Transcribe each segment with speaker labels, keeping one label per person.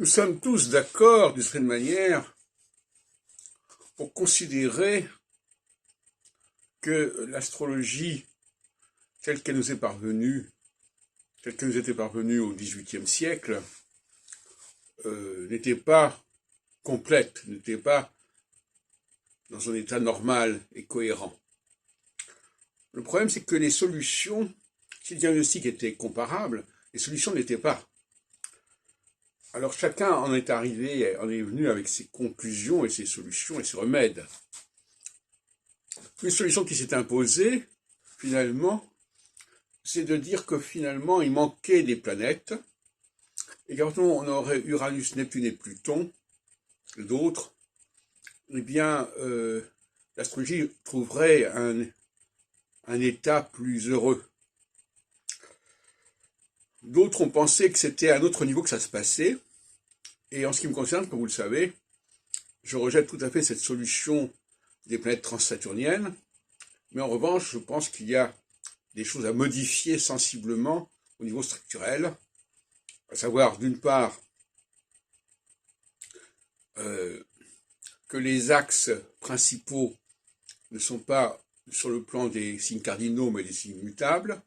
Speaker 1: Nous sommes tous d'accord, d'une certaine manière, pour considérer que l'astrologie, telle qu'elle nous est parvenue, telle qu'elle nous était parvenue au XVIIIe siècle, n'était pas complète, n'était pas dans un état normal et cohérent. Le problème, c'est que les solutions, si le diagnostic était comparable, les solutions n'étaient pas. Alors chacun en est venu avec ses conclusions et ses solutions et ses remèdes. Une solution qui s'est imposée, finalement, c'est de dire que finalement il manquait des planètes, et quand on aurait Uranus, Neptune et Pluton, d'autres, eh bien, l'astrologie trouverait un état plus heureux. D'autres ont pensé que c'était à un autre niveau que ça se passait, et en ce qui me concerne, comme vous le savez, je rejette tout à fait cette solution des planètes transsaturniennes, mais en revanche, je pense qu'il y a des choses à modifier sensiblement au niveau structurel, à savoir d'une part que les axes principaux ne sont pas sur le plan des signes cardinaux, mais des signes mutables,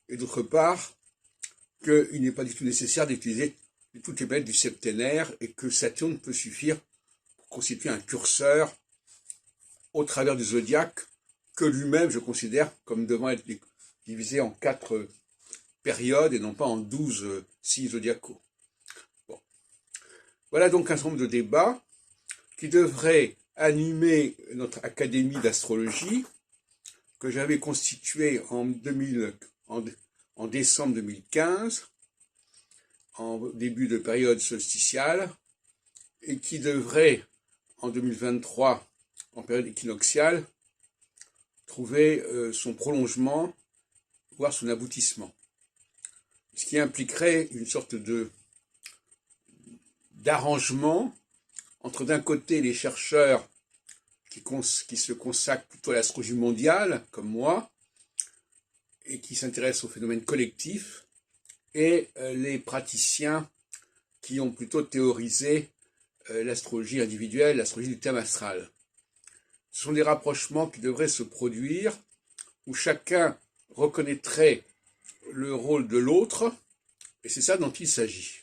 Speaker 1: et d'autre part qu'il n'est pas du tout nécessaire d'utiliser toutes les planètes du septénaire et que Saturne peut suffire pour constituer un curseur au travers du zodiaque que lui-même je considère comme devant être divisé en 4 périodes et non pas en 12 signes zodiacaux. Bon. Voilà donc un certain nombre de débats qui devraient animer notre académie d'astrologie que j'avais constituée en décembre 2015, en début de période solsticiale, et qui devrait, en 2023, en période équinoxiale, trouver son prolongement, voire son aboutissement. Ce qui impliquerait une sorte d'arrangement entre d'un côté les chercheurs qui se consacrent plutôt à l'astrologie mondiale, comme moi, et qui s'intéressent aux phénomènes collectifs, et les praticiens qui ont plutôt théorisé l'astrologie individuelle, l'astrologie du thème astral. Ce sont des rapprochements qui devraient se produire, où chacun reconnaîtrait le rôle de l'autre, et c'est ça dont il s'agit.